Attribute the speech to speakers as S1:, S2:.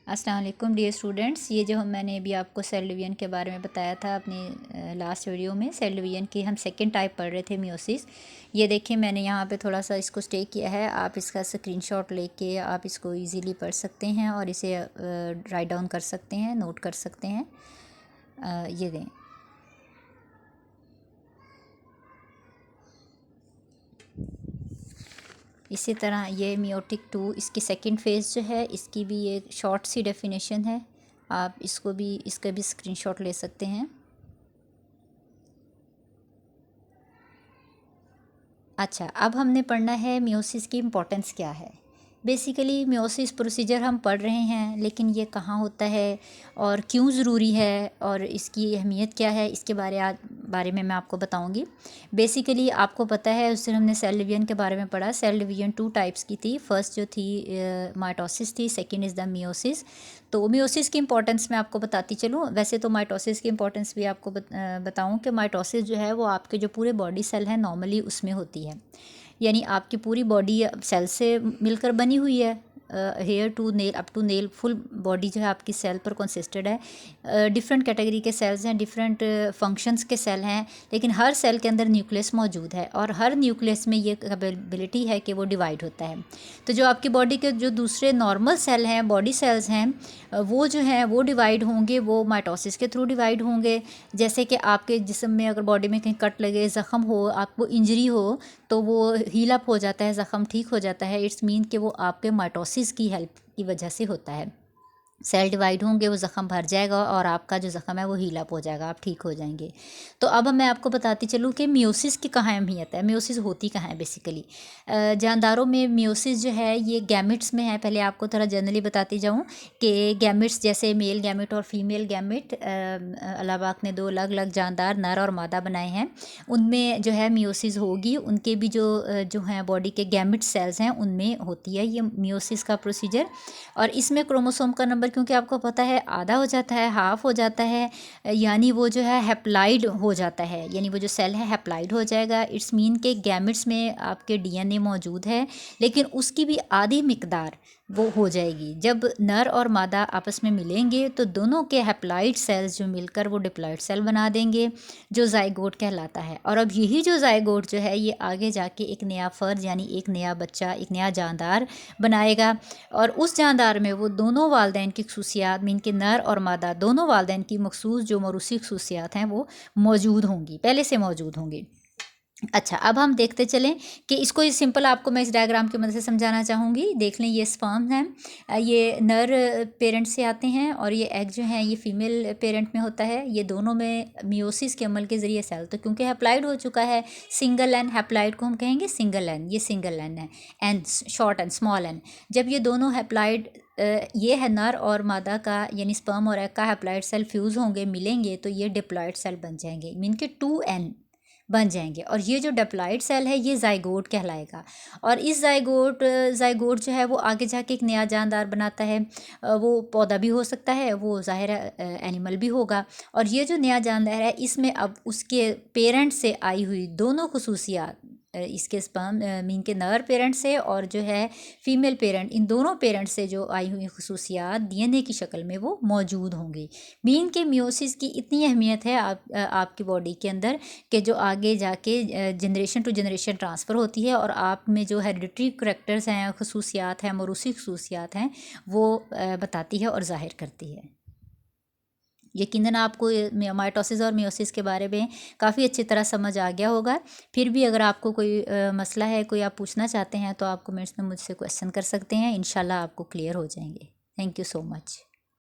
S1: अस्सलाम वालेकुम dear students. ये जो मैंने अभी आपको सेल डिवीजन के बारे में बताया था अपनी लास्ट वीडियो में, सेल डिवीजन की हम सेकंड टाइप पढ़ रहे थे, मियोसिस। ये देखिए मैंने यहाँ पे थोड़ा सा इसको स्टे किया है। आप इसका स्क्रीनशॉट लेके आप इसको इजीली पढ़ सकते हैं और इसे राइट डाउन कर सकते हैं, नोट कर सकते हैं। ये दें, इसी तरह ये मियोटिक 2 इसकी सेकंड फेज़ जो है, इसकी भी ये शॉर्ट सी डेफिनेशन है। आप इसका भी स्क्रीनशॉट ले सकते हैं। अच्छा, अब हमने पढ़ना है मियोसिस की इम्पोर्टेंस क्या है। बेसिकली मियोसिस प्रोसीजर हम पढ़ रहे हैं, लेकिन ये कहाँ होता है और क्यों ज़रूरी है और इसकी अहमियत क्या है, इसके बारे में मैं आपको बताऊंगी। बेसिकली आपको पता है, उससे हमने सेल डिवीजन के बारे में पढ़ा। सेल डिवीजन 2 टाइप्स की थी। फर्स्ट जो थी माइटोसिस थी, सेकंड इज़ द मियोसिस। तो मियोसिस की इंपॉर्टेंस मैं आपको बताती चलूँ। वैसे तो माइटोसिस की इंपॉर्टेंस भी आपको बताऊँ कि माइटोसिस जो है वो आपके जो पूरे बॉडी सेल हैं नॉर्मली उसमें होती है। यानी आपकी पूरी बॉडी सेल से मिलकर बनी हुई है। Hair to nail up to nail full body जो है आपकी सेल पर कंसिस्टेड है। डिफरेंट कैटेगरी के सेल्स हैं, डिफरेंट फंक्शंस के सेल हैं, लेकिन हर सेल के अंदर न्यूक्लियस मौजूद है और हर न्यूक्लियस में ये कैपेबिलिटी है कि वो डिवाइड होता है। तो जो आपकी बॉडी के जो दूसरे नॉर्मल सेल हैं, बॉडी सेल्स हैं, वो जो हैं वो डिवाइड होंगे, वो माइटोसिस के थ्रू डिवाइड होंगे। जैसे कि आपके जिस्म में अगर बॉडी में कहीं कट लगे, ज़ख़म हो, आपको इंजरी हो, तो वो हील अप हो जाता है, ज़ख़म ठीक हो जाता है। इट्स मीन कि वो आपके माइटोसिस की हेल्प की वजह से होता है। सेल डिवाइड होंगे, वो ज़ख़म भर जाएगा और आपका जो ज़ख़म है वो हील अप हो जाएगा, आप ठीक हो जाएंगे। तो अब मैं आपको बताती चलूँ कि मियोसिस की कहाँ अहमियत है, मियोसिस होती कहाँ है। बेसिकली जानदारों में मियोसिस जो है ये गैमेट्स में है। पहले आपको थोड़ा जनरली बताती जाऊँ कि गैमेट्स जैसे मेल गैमेट और फीमेल गैमेट, अल्लाह पाक ने 2 अलग अलग जानदार नर और मादा बनाए हैं, उनमें जो है मियोसिस होगी। उनके भी जो हैं बॉडी के गैमेट सेल्स हैं उनमें होती है ये मियोसिस का प्रोसीजर। और इसमें क्रोमोसोम का नंबर, क्योंकि आपको पता है, आधा हो जाता है, हाफ हो जाता है, यानी वो जो है हैप्लाइड हो जाता है, यानी वो जो सेल है हैप्लाइड हो जाएगा। इट्स मीन के गैमेट्स में आपके डीएनए मौजूद है, लेकिन उसकी भी आधी मिकदार वो हो जाएगी। जब नर और मादा आपस में मिलेंगे तो दोनों के हैप्लाइड सेल्स जो मिलकर वो डिप्लॉइड सेल बना देंगे, जो जाइगोट कहलाता है। और अब यही जो जाइगोट जो है ये आगे जाके एक नया फ़र्द, यानी एक नया बच्चा, एक नया जानदार बनाएगा। और उस जानदार में वो दोनों वालदैन की खसूसियात, मीन के नर और मादा दोनों वालदैन की मखसूस जो मौरूसी खसूसियात हैं वो मौजूद होंगी, पहले से मौजूद होंगी। अच्छा, अब हम देखते चलें कि इसको ये सिंपल आपको मैं इस डायग्राम की मदद से समझाना चाहूँगी। देख लें, ये स्पर्म हैं, ये नर पेरेंट से आते हैं और ये एग जो हैं ये फीमेल पेरेंट में होता है। ये दोनों में मियोसिस के अमल के ज़रिए सेल, तो क्योंकि हैप्लाइड हो चुका है, सिंगल एन हैप्लाइड को हम कहेंगे सिंगल एन, ये सिंगल एन है, n short n small n. जब ये दोनों हैप्लाइड, ये है नर और मादा का, यानी स्पर्म और एग का हैप्लाइड सेल फ्यूज़ होंगे, मिलेंगे, तो ये डिप्लॉइड सेल बन जाएंगे, मीन के 2n बन जाएंगे। और ये जो डिप्लॉइड सेल है ये जाइगोट कहलाएगा। और इस जाइगोट जो है वो आगे जाके एक नया जानदार बनाता है। वो पौधा भी हो सकता है, वो ज़ाहिर एनिमल भी होगा। और ये जो नया जानदार है इसमें अब उसके पेरेंट से आई हुई दोनों खसूसियात, इसके स्पर्म मीन के नर पेरेंट से और जो है फीमेल पेरेंट, इन दोनों पेरेंट से जो आई हुई खसूसियात डीएनए की शक्ल में वो मौजूद होंगी। मीन के मियोसिस की इतनी अहमियत है आपकी बॉडी के अंदर कि जो आगे जाके जनरेशन टू जनरेशन ट्रांसफ़र होती है और आप में जो हेरिडिटरी करैक्टर्स हैं, खसूसियात हैं, मौरूसी खसूसियात हैं, वो बताती है और ज़ाहिर करती है। यकीनन आपको माइटोसिस और मियोसिस के बारे में काफ़ी अच्छी तरह समझ आ गया होगा। फिर भी अगर आपको कोई मसला है, कोई आप पूछना चाहते हैं, तो आप कमेंट्स में मुझसे क्वेश्चन कर सकते हैं। इंशाल्लाह आपको क्लियर हो जाएंगे। Thank you so much.